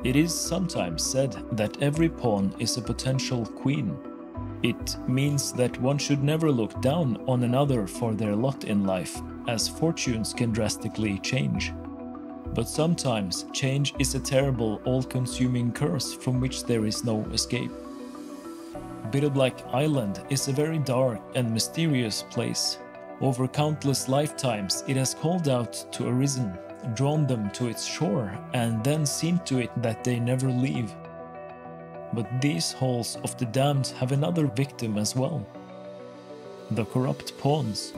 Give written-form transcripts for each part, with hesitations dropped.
It is sometimes said that every pawn is a potential queen. It means that one should never look down on another for their lot in life, as fortunes can drastically change. But sometimes change is a terrible, all-consuming curse from which there is no escape. Bitterblack Island is a very dark and mysterious place. Over countless lifetimes it has called out to Arisen, drawn them to its shore, and then seen to it that they never leave. But these halls of the damned have another victim as well. The corrupt pawns.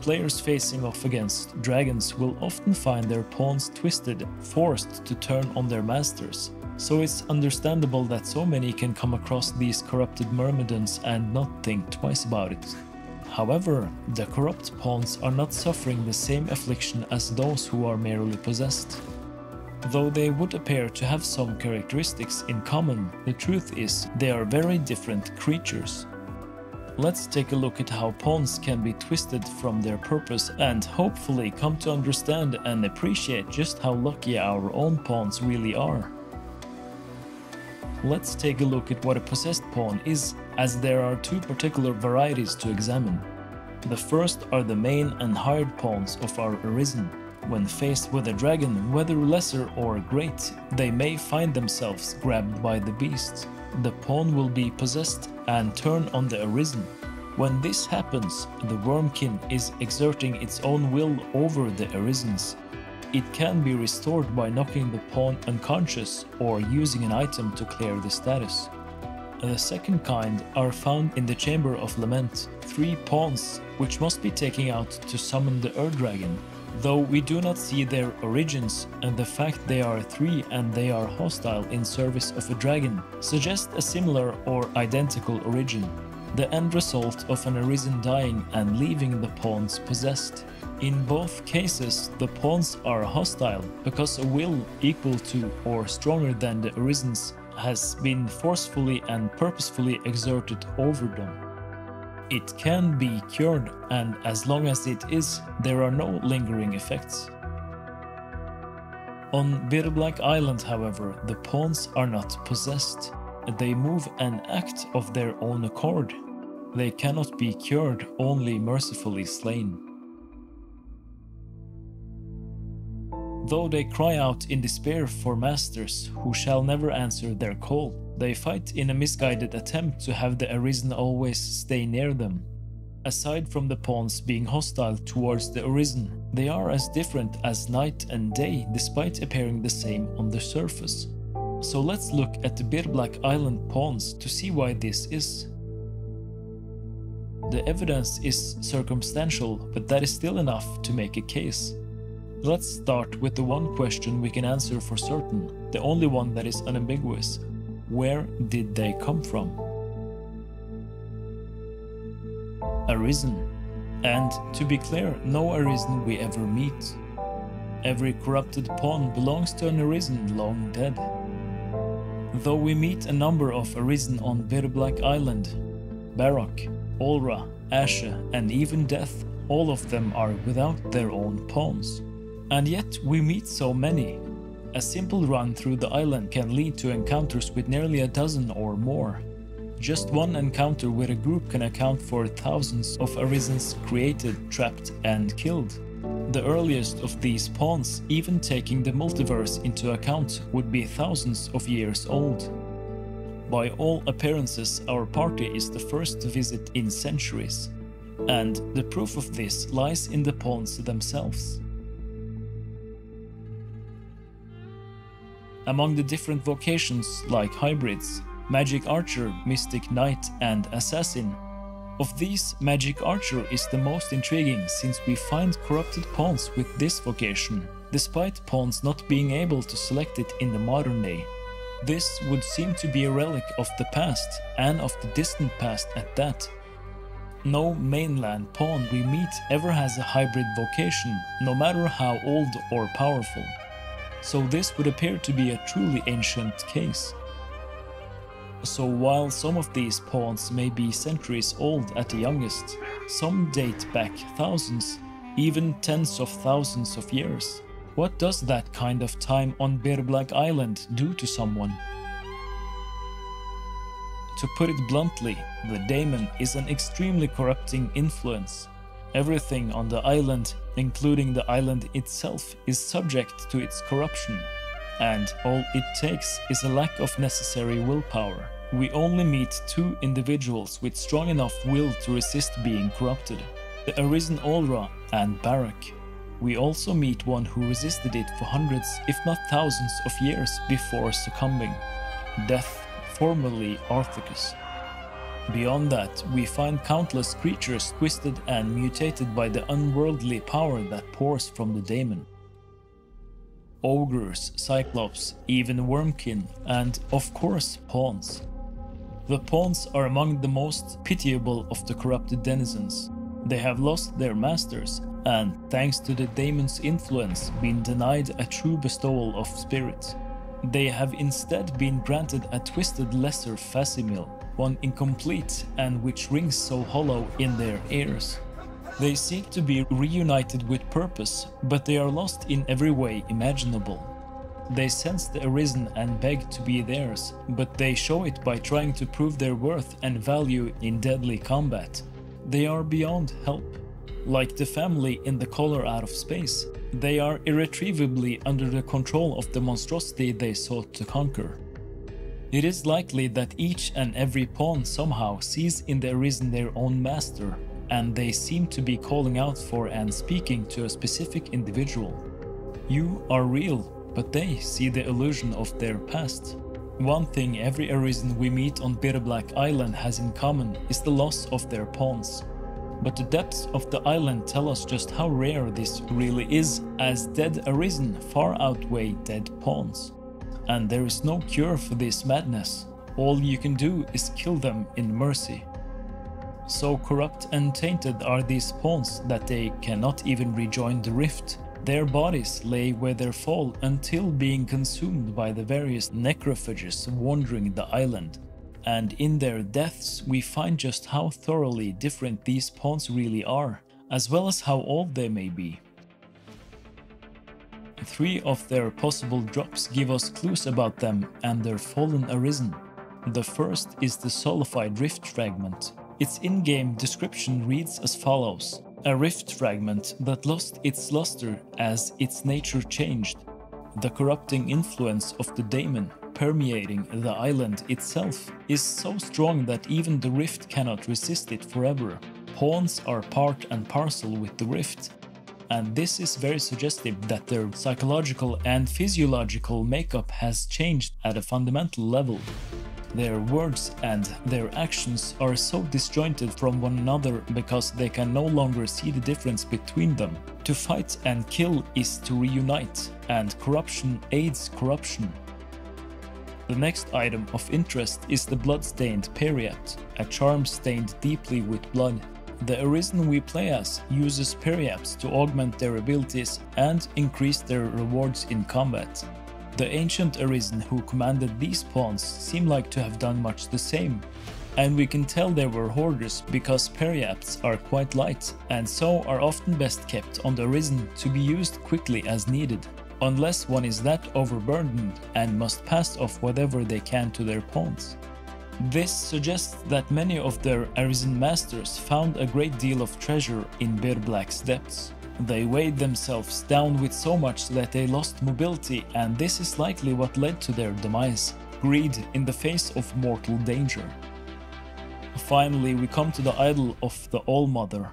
Players facing off against dragons will often find their pawns twisted, forced to turn on their masters. So it's understandable that so many can come across these corrupted myrmidons and not think twice about it. However, the corrupt pawns are not suffering the same affliction as those who are merely possessed. Though they would appear to have some characteristics in common, the truth is they are very different creatures. Let's take a look at how pawns can be twisted from their purpose and hopefully come to understand and appreciate just how lucky our own pawns really are. Let's take a look at what a possessed pawn is, as there are two particular varieties to examine. The first are the main and hired pawns of our Arisen. When faced with a dragon, whether lesser or great, they may find themselves grabbed by the beast. The pawn will be possessed and turn on the Arisen. When this happens, the Wormkin is exerting its own will over the Arisens. It can be restored by knocking the pawn unconscious or using an item to clear the status. The second kind are found in the Chamber of Lament, 3 pawns which must be taken out to summon the Ur-Dragon. Though we do not see their origins, and the fact they are 3 and they are hostile in service of a dragon suggests a similar or identical origin, the end result of an Arisen dying and leaving the pawns possessed. In both cases, the pawns are hostile because a will equal to or stronger than the Arisen's has been forcefully and purposefully exerted over them. It can be cured, and as long as it is, there are no lingering effects. On Bitterblack Island, however, the pawns are not possessed. They move and act of their own accord. They cannot be cured, only mercifully slain. Though they cry out in despair for masters who shall never answer their call, they fight in a misguided attempt to have the Arisen always stay near them. Aside from the pawns being hostile towards the Arisen, they are as different as night and day despite appearing the same on the surface. So let's look at the Bitterblack Island pawns to see why this is. The evidence is circumstantial, but that is still enough to make a case. Let's start with the one question we can answer for certain, the only one that is unambiguous. Where did they come from? Arisen. And to be clear, no Arisen we ever meet. Every corrupted pawn belongs to an Arisen long dead. Though we meet a number of Arisen on Bitterblack Island, Baroque, Olra, Ashe, and even Death, all of them are without their own pawns. And yet we meet so many. A simple run through the island can lead to encounters with nearly a dozen or more. Just one encounter with a group can account for thousands of Arisens created, trapped, and killed. The earliest of these pawns, even taking the multiverse into account, would be thousands of years old. By all appearances, our party is the first to visit in centuries, and the proof of this lies in the pawns themselves. Among the different vocations like hybrids, Magic Archer, Mystic Knight, and Assassin, of these, Magic Archer is the most intriguing since we find corrupted pawns with this vocation, despite pawns not being able to select it in the modern day. This would seem to be a relic of the past, and of the distant past at that. No mainland pawn we meet ever has a hybrid vocation, no matter how old or powerful. So this would appear to be a truly ancient case. So while some of these pawns may be centuries old at the youngest, some date back thousands, even tens of thousands of years. What does that kind of time on Bitterblack Island do to someone? To put it bluntly, the daemon is an extremely corrupting influence. Everything on the island, including the island itself, is subject to its corruption, and all it takes is a lack of necessary willpower. We only meet two individuals with strong enough will to resist being corrupted, the Arisen Aura and Barak. We also meet one who resisted it for hundreds, if not thousands of years before succumbing, Death, formerly Arthicus. Beyond that, we find countless creatures twisted and mutated by the unworldly power that pours from the daemon. Ogres, cyclops, even wormkin, and of course pawns. The pawns are among the most pitiable of the corrupted denizens. They have lost their masters, and thanks to the daemon's influence, been denied a true bestowal of spirit. They have instead been granted a twisted lesser facsimile, one incomplete and which rings so hollow in their ears. They seek to be reunited with purpose, but they are lost in every way imaginable. They sense the Arisen and beg to be theirs, but they show it by trying to prove their worth and value in deadly combat. They are beyond help. Like the family in The Color Out of Space, they are irretrievably under the control of the monstrosity they sought to conquer. It is likely that each and every pawn somehow sees in the Arisen their own master, and they seem to be calling out for and speaking to a specific individual. You are real, but they see the illusion of their past. One thing every Arisen we meet on Bitterblack Island has in common is the loss of their pawns. But the depths of the island tell us just how rare this really is, as dead Arisen far outweigh dead pawns. And there is no cure for this madness. All you can do is kill them in mercy. So corrupt and tainted are these pawns that they cannot even rejoin the rift. Their bodies lay where they fall until being consumed by the various necrophages wandering the island. And in their deaths we find just how thoroughly different these pawns really are, as well as how old they may be. 3 of their possible drops give us clues about them and their fallen Arisen. The first is the Sulfide rift fragment. Its in-game description reads as follows: a rift fragment that lost its luster as its nature changed. The corrupting influence of the daemon permeating the island itself is so strong that even the rift cannot resist it forever. Pawns are part and parcel with the rift, and this is very suggestive that their psychological and physiological makeup has changed at a fundamental level. Their words and their actions are so disjointed from one another because they can no longer see the difference between them. To fight and kill is to reunite, and corruption aids corruption. The next item of interest is the blood-stained Periapt, a charm stained deeply with blood. The Arisen we play as uses Periapts to augment their abilities and increase their rewards in combat. The ancient Arisen who commanded these pawns seem like to have done much the same, and we can tell they were hoarders because Periapts are quite light and so are often best kept on the Arisen to be used quickly as needed, unless one is that overburdened and must pass off whatever they can to their pawns. This suggests that many of their Arisen masters found a great deal of treasure in Bitterblack's depths. They weighed themselves down with so much that they lost mobility, and this is likely what led to their demise: greed in the face of mortal danger. Finally, we come to the idol of the All-Mother,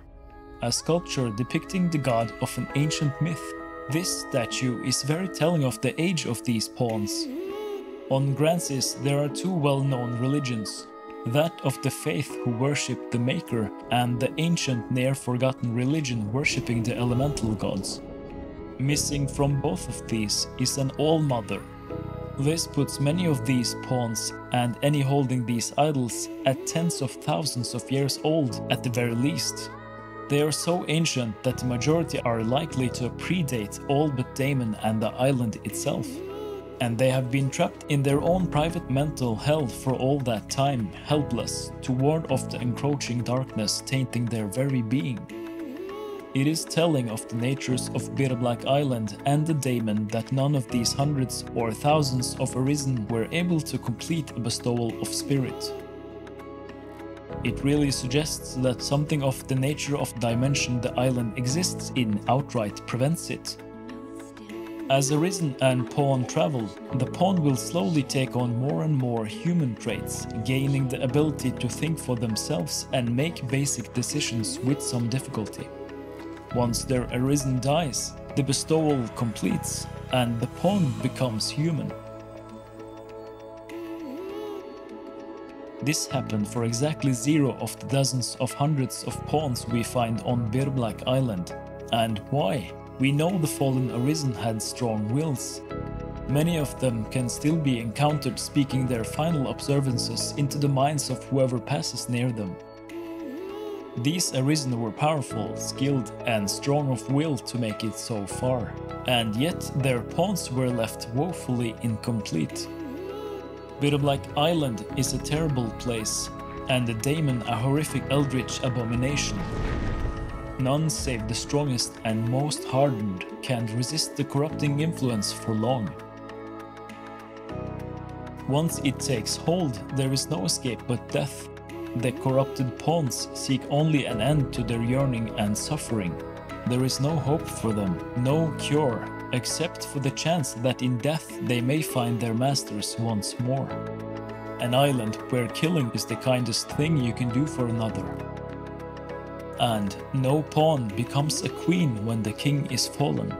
a sculpture depicting the god of an ancient myth. This statue is very telling of the age of these pawns. On Grancis there are 2 well-known religions, that of the faith who worship the Maker and the ancient near-forgotten religion worshipping the elemental gods. Missing from both of these is an All-Mother. This puts many of these pawns and any holding these idols at tens of thousands of years old at the very least. They are so ancient that the majority are likely to predate all but Daemon and the island itself. And they have been trapped in their own private mental hell for all that time, helpless to ward off the encroaching darkness tainting their very being. It is telling of the natures of Bitterblack Island and the daemon that none of these hundreds or thousands of Arisen were able to complete a bestowal of spirit. It really suggests that something of the nature of dimension the island exists in outright prevents it. As Arisen and Pawn travel, the Pawn will slowly take on more and more human traits, gaining the ability to think for themselves and make basic decisions with some difficulty. Once their Arisen dies, the bestowal completes, and the Pawn becomes human. This happened for exactly 0 of the dozens of hundreds of pawns we find on Bitterblack Island. And why? We know the fallen Arisen had strong wills. Many of them can still be encountered speaking their final observances into the minds of whoever passes near them. These Arisen were powerful, skilled, and strong of will to make it so far, and yet their pawns were left woefully incomplete. Bitterblack Island is a terrible place, and the daemon a horrific eldritch abomination. None save the strongest and most hardened can resist the corrupting influence for long. Once it takes hold, there is no escape but death. The corrupted pawns seek only an end to their yearning and suffering. There is no hope for them, no cure, except for the chance that in death they may find their masters once more. An island where killing is the kindest thing you can do for another. And no pawn becomes a queen when the king is fallen.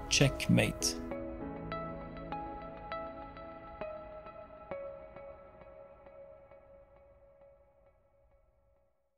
Checkmate.